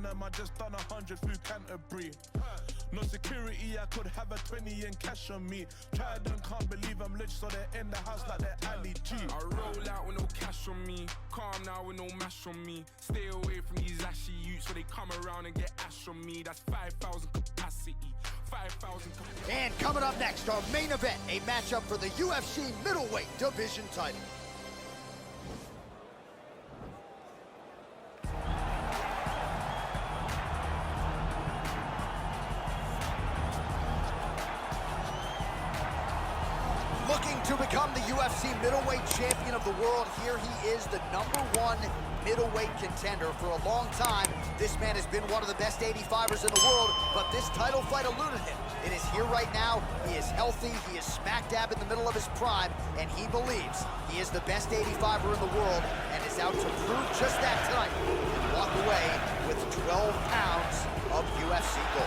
and them, I just done 100 through Canterbury. No security, I could have a 20 and cash on me. Tried and can't believe I'm rich, so they're in the house like they're Ali G. I roll out with no cash on me, calm now with no mash on me. Stay away from these ashy youths, so they come around and get ash on me. That's 5,000 capacity, 5,000 capacity. And coming up next, our main event, a matchup for the UFC middleweight division title. Looking to become the UFC middleweight champion of the world, here he is, the #1 middleweight contender. For a long time, this man has been one of the best 85ers in the world, but this title fight eluded him. It is here right now. He is healthy, he is smack dab in the middle of his prime, and he believes he is the best 85er in the world and is out to prove just that tonight and walk away with 12 pounds of UFC gold.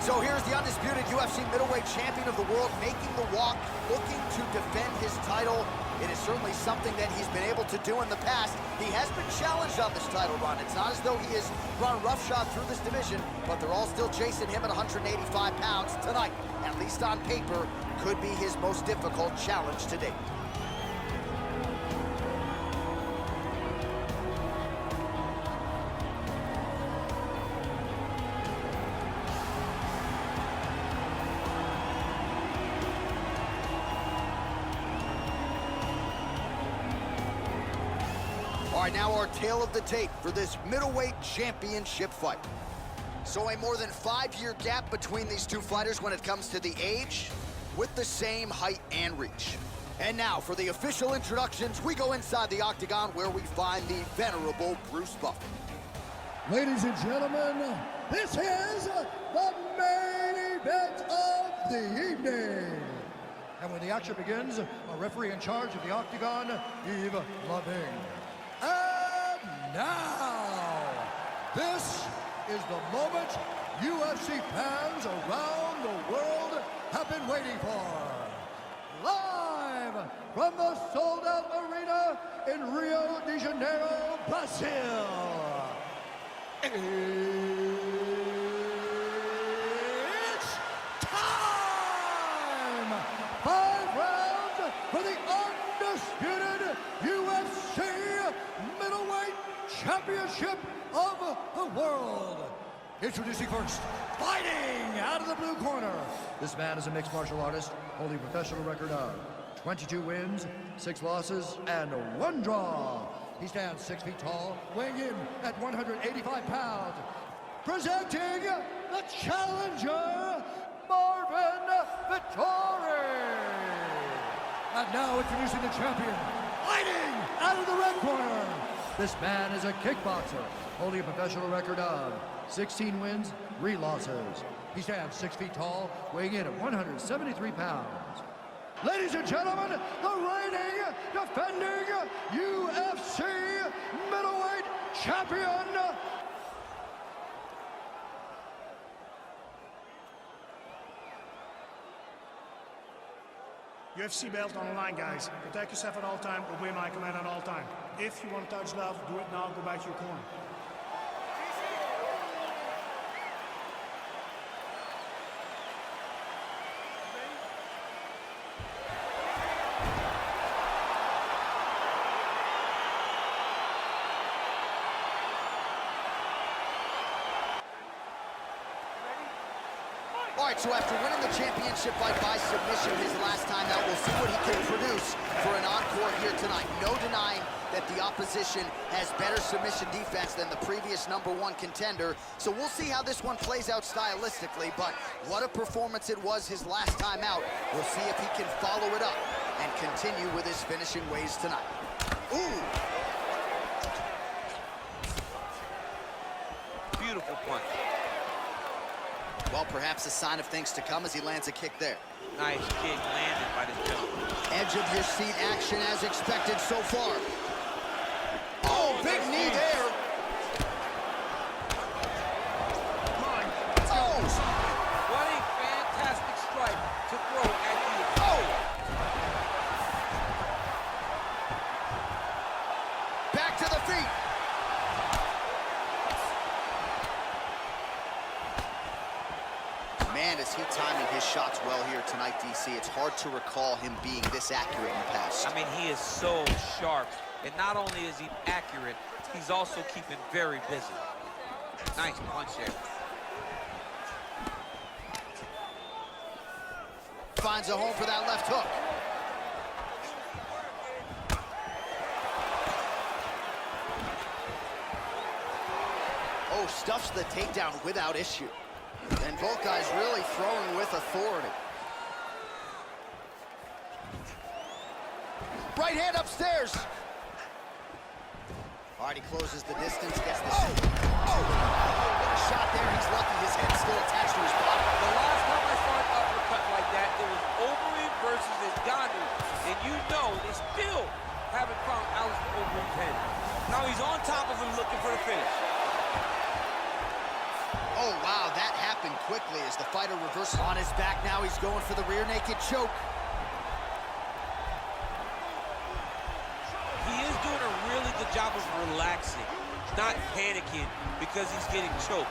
So here's the undisputed UFC middleweight champion of the world making the walk, looking to defend his title. It is certainly something that he's been able to do in the past. He has been challenged on this title run. It's not as though he has run roughshod through this division, but they're all still chasing him at 185 pounds tonight. At least on paper, could be his most difficult challenge to date. All right, now our tale of the tape for this middleweight championship fight. So a more than 5-year gap between these two fighters when it comes to the age, with the same height and reach. And now for the official introductions, we go inside the octagon where we find the venerable Bruce Buffer. Ladies and gentlemen, this is the main event of the evening. And when the action begins, a referee in charge of the octagon, Yves Lavigne. And now, this is the moment UFC fans around the world have been waiting for. Live from the sold-out arena in Rio de Janeiro, Brazil. It's time! 5 rounds for the undisputed UFC middleweight championship of the world. Introducing first, fighting out of the blue corner. This man is a mixed martial artist, holding a professional record of 22 wins, 6 losses, and 1 draw. He stands 6 feet tall, weighing in at 185 pounds. Presenting the challenger, Marvin Vettori. And now introducing the champion, fighting out of the red corner. This man is a kickboxer, holding a professional record of 16 wins, 3 losses. He stands 6 feet tall, weighing in at 173 pounds. Ladies and gentlemen, the reigning, defending UFC middleweight champion, UFC belt on the line, guys. Protect yourself at all time, obey my command at all time. If you want to touch love, do it now, go back to your corner. All right, so after winning the championship fight by submission his last time out, we'll see what he can produce for an encore here tonight. No denying that the opposition has better submission defense than the previous #1 contender. So we'll see how this one plays out stylistically, but what a performance it was his last time out. We'll see if he can follow it up and continue with his finishing ways tonight. Ooh! Beautiful punch. Well, perhaps a sign of things to come as he lands a kick there. Nice kick landed by this gentleman. Edge of your seat action as expected so far. his shots well here tonight, DC. It's hard to recall him being this accurate in the past. I mean, he is so sharp. And not only is he accurate, he's also keeping very busy. Nice punch there. Finds a home for that left hook. Oh, stuffs the takedown without issue. And both guys really throwing with authority. Right hand upstairs. All right, he closes the distance, gets the... Oh, what a shot there. He's lucky his head's still attached to his body. The last time I saw an uppercut like that, it was Overeem versus Ngannou. And you know they still haven't found Alistair Overeem's head. Now he's on top of him looking for the finish. Oh, wow, that happened quickly as the fighter reverses on his back. Now he's going for the rear naked choke. He is doing a really good job of relaxing, not panicking because he's getting choked.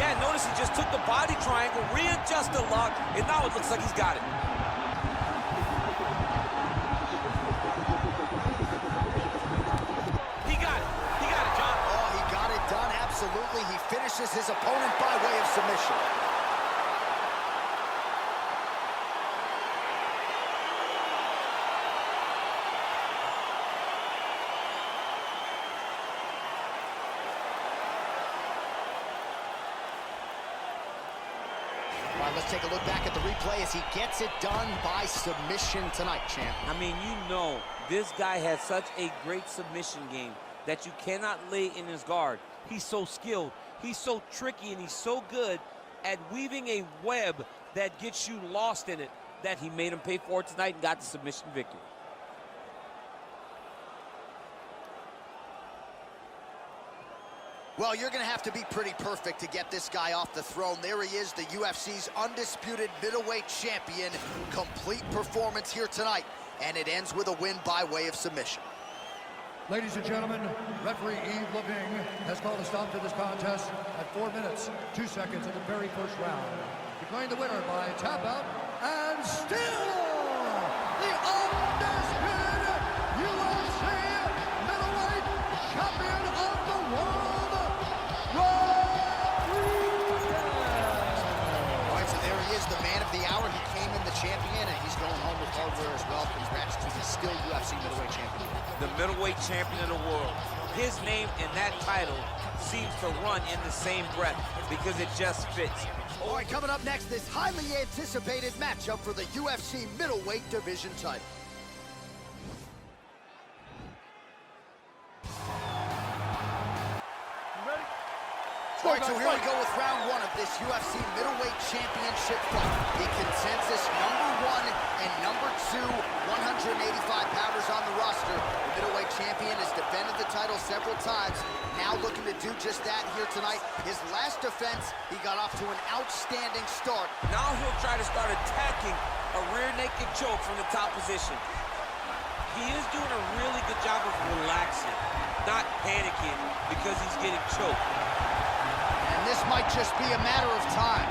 Yeah, notice he just took the body triangle, readjusted the lock, and now it looks like he's got it. Absolutely, he finishes his opponent by way of submission. All right, let's take a look back at the replay as he gets it done by submission tonight, champ. I mean, you know, this guy has such a great submission game that you cannot lay in his guard. He's so skilled, he's so tricky, and he's so good at weaving a web that gets you lost in it that he made him pay for it tonight and got the submission victory. Well, you're going to have to be pretty perfect to get this guy off the throne. There he is, the UFC's undisputed middleweight champion. Complete performance here tonight, and it ends with a win by way of submission. Ladies and gentlemen, referee Yves Leving has called a stop to this contest at 4 minutes, 2 seconds of the very first round. Declaring the winner by tap out, and still the undisputed UFC middleweight champion of the world, Rodriguez. All right, so there he is, the man of the hour. He came in the champion, and he's going home with hardware as well. Congrats to the still UFC middleweight champion. The middleweight champion of the world. His name and that title seems to run in the same breath because it just fits. All right, coming up next, this highly anticipated matchup for the UFC middleweight division title. All right, so here we go with round one of this UFC middleweight championship fight. The consensus #1 and #2 185-pounders on the roster. The middleweight champion has defended the title several times, now looking to do just that here tonight. His last defense, he got off to an outstanding start. Now he'll try to start attacking a rear naked choke from the top position. He is doing a really good job of relaxing, not panicking because he's getting choked. And this might just be a matter of time.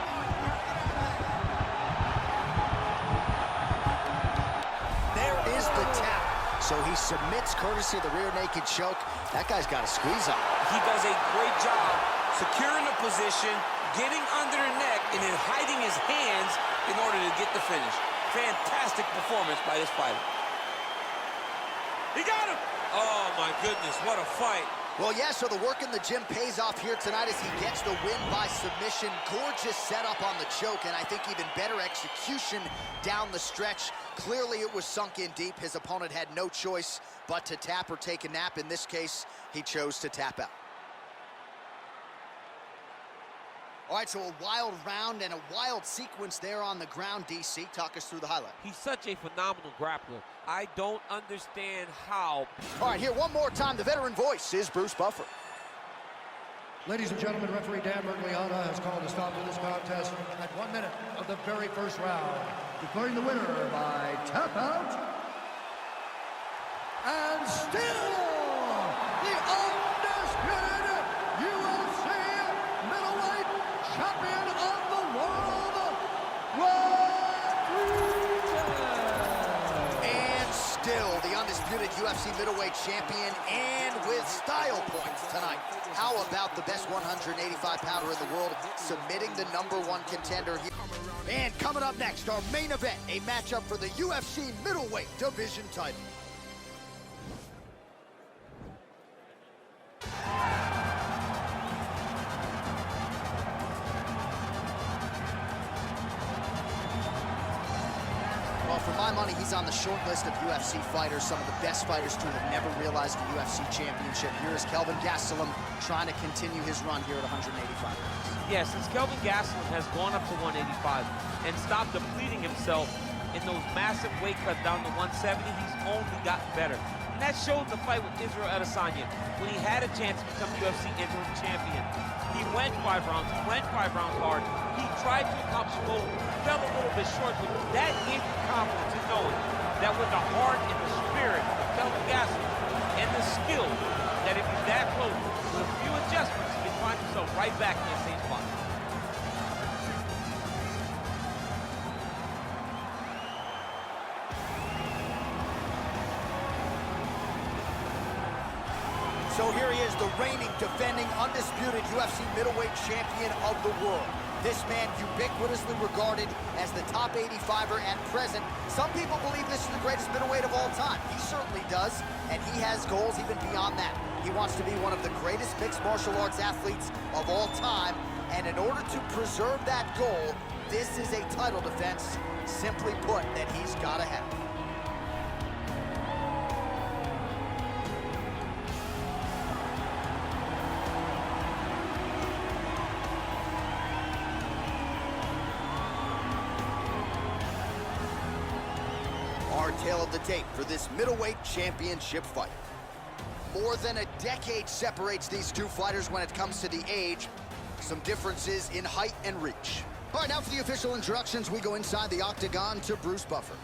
There is the tap. So he submits courtesy of the rear naked choke. That guy's got a squeeze on. He does a great job securing the position, getting under the neck, and then hiding his hands in order to get the finish. Fantastic performance by this fighter. He got him! Oh, my goodness, what a fight. Well, yeah, so the work in the gym pays off here tonight as he gets the win by submission. Gorgeous setup on the choke, and I think even better execution down the stretch. Clearly, it was sunk in deep. His opponent had no choice but to tap or take a nap. In this case, he chose to tap out. All right, so a wild round and a wild sequence there on the ground, DC. Talk us through the highlight. He's such a phenomenal grappler. I don't understand how. All right, here one more time. The veteran voice is Bruce Buffer. Ladies and gentlemen, referee Dan Mergliata has called a stop to this contest at 1 minute of the very first round. Declaring the winner by tap out, and still the undisputed UFC middleweight undisputed UFC middleweight champion, and with style points tonight. How about the best 185-pounder in the world submitting the #1 contender here? And coming up next, our main event, a matchup for the UFC middleweight division title. Well, for my money, he's on the short list of UFC fighters, some of the best fighters to have never realized a UFC championship. Here is Kelvin Gastelum trying to continue his run here at 185 pounds. Yeah, since Kelvin Gastelum has gone up to 185 and stopped depleting himself in those massive weight cuts down to 170, he's only gotten better. And that showed the fight with Israel Adesanya when he had a chance to become UFC interim champion. He went 5 rounds, he went 5 rounds hard. He tried to accomplish a goal, fell a little bit short, but that gave him confidence in knowing that with the heart and the spirit of Kelvin Gastelum and the skill, that if he's that close, with a few adjustments, he can find himself right back in the same spot. So here he is, the reigning, defending, undisputed UFC middleweight champion of the world. This man ubiquitously regarded as the top 85er at present. Some people believe this is the greatest middleweight of all time. He certainly does, and he has goals even beyond that. He wants to be one of the greatest mixed martial arts athletes of all time, and in order to preserve that goal, this is a title defense, simply put, that he's got to have. Our tale of the tape for this middleweight championship fight. More than a decade separates these two fighters when it comes to the age. Some differences in height and reach. All right, now for the official introductions, we go inside the octagon to Bruce Buffer.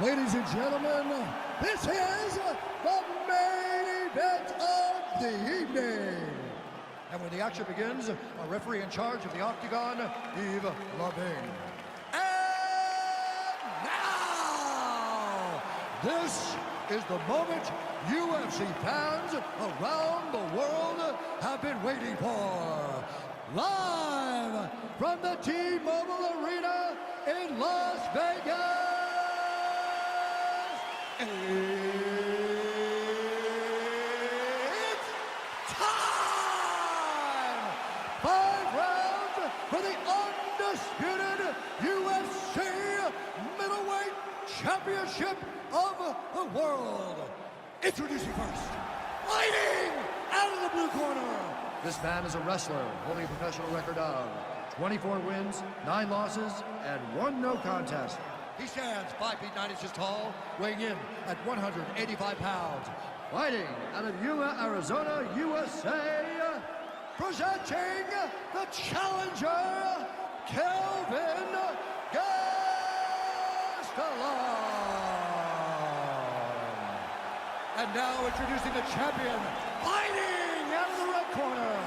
Ladies and gentlemen, this is the main event of the evening. And when the action begins, our referee in charge of the octagon, Yves Lavigne. This is the moment UFC fans around the world have been waiting for. Live from the T-Mobile Arena in Las Vegas. It's time! 5 rounds for the undisputed UFC middleweight championship of the world. Introducing first, fighting out of the blue corner. This man is a wrestler holding a professional record of 24 wins, 9 losses, and 1 no contest. He stands 5 feet 9 inches tall, weighing in at 185 pounds. Fighting out of Yuma, Arizona, USA, Presenting the challenger, Kelvin Gastelum. And now introducing the champion, fighting out of the red corner.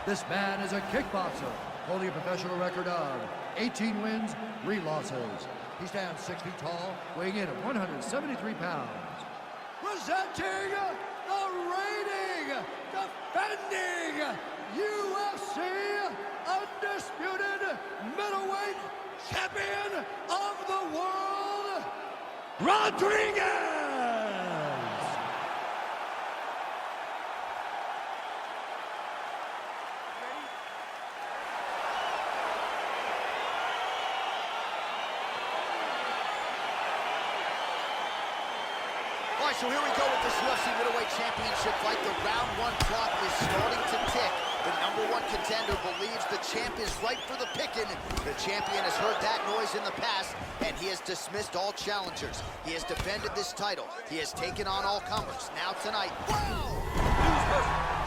This man is a kickboxer holding a professional record of 18 wins, 3 losses. He stands 6 feet tall, Weighing in at 173 pounds. presenting the reigning, defending UFC undisputed middleweight champion of the world, Rodriguez. All right, so here we go with this UFC middleweight championship fight. The round 1 clock is starting to tick. The #1 contender believes the champ is right for the picking. The champion has heard that noise in the past, and he has dismissed all challengers. He has defended this title. He has taken on all comers. Now tonight,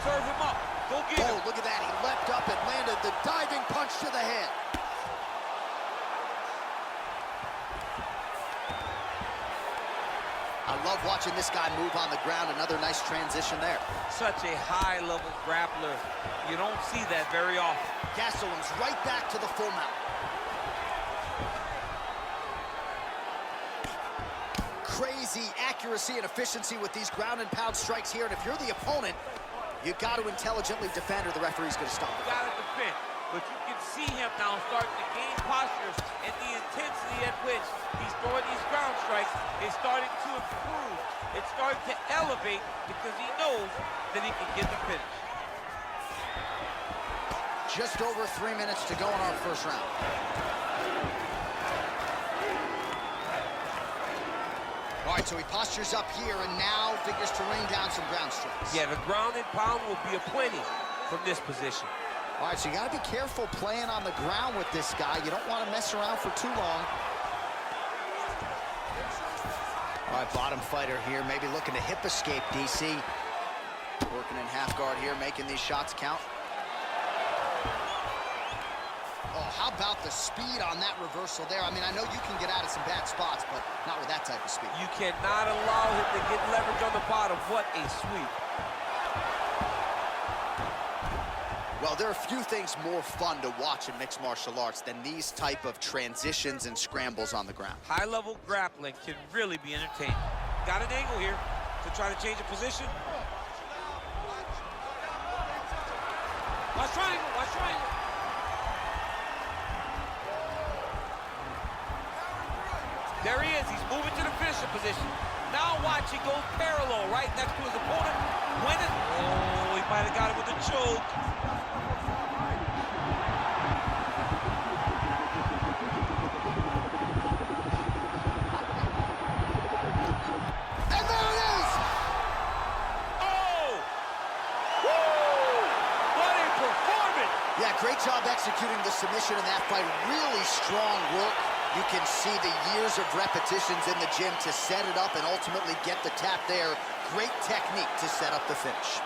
Serve him up. Go get him. oh, look at that. He leapt up and landed the diving punch to the head. I love watching this guy move on the ground. Another nice transition there. Such a high-level grappler. You don't see that very often. Gastelum's right back to the full mount. crazy accuracy and efficiency with these ground and pound strikes here, and if you're the opponent, you got to intelligently defend or the referee's going to stop it. You got to defend, but you can see him now starting to gain posture, and the intensity at which he's throwing these ground strikes is starting to improve. It's starting to elevate because he knows that he can get the finish. Just over 3 minutes to go in our first round. All right, so he postures up here and now figures to rain down some ground strikes. Yeah, the ground and pound will be aplenty from this position. All right, so you got to be careful playing on the ground with this guy. You don't want to mess around for too long. All right, bottom fighter here, maybe looking to hip escape, DC. Working in half guard here, making these shots count. Oh, how about the speed on that reversal there? I mean, I know you can get out of some bad spots, but not with that type of speed. You cannot allow him to get leverage on the bottom. What a sweep. Well, there are few things more fun to watch in mixed martial arts than these type of transitions and scrambles on the ground. High-level grappling can really be entertaining. Got an angle here to try to change a position. Watch triangle, watch triangle. There he is, he's moving to the finisher position. Now watch, he goes parallel, right next to his opponent. Oh, he might have got it with a choke. And there it is! Oh! Woo! What a performance! Yeah, great job executing the submission in that fight. Really strong work. You can see the years of repetitions in the gym to set it up and ultimately get the tap there. Great technique to set up the finish.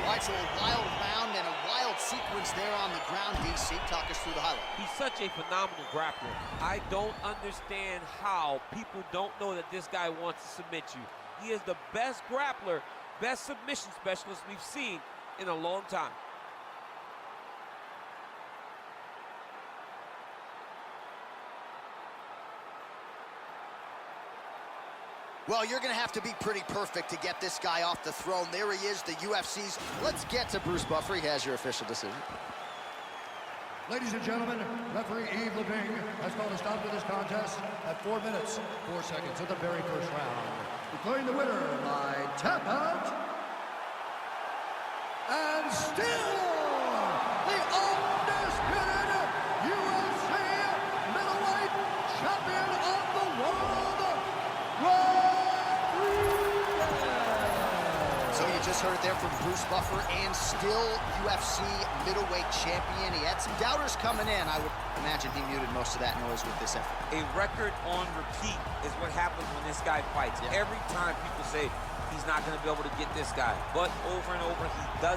All right, so a wild round and a wild sequence there on the ground, DC. Talk us through the highlight. He's such a phenomenal grappler. I don't understand how people don't know that this guy wants to submit you. He is the best grappler, best submission specialist we've seen in a long time. Well, you're going to have to be pretty perfect to get this guy off the throne. There he is, the UFC's. Let's get to Bruce Buffer. He has your official decision. Ladies and gentlemen, referee Yves Leving has called a stop to this contest at 4 minutes, 4 seconds of the very first round. Declaring the winner by tap out. And still the undisputed UFC middleweight champion of the world, So you just heard it there from Bruce Buffer, and still UFC middleweight champion. He had some doubters coming in. I would imagine he muted most of that noise with this effort. A record on repeat is what happens when this guy fights. Yeah. Every time people say he's not going to be able to get this guy, but over and over he does.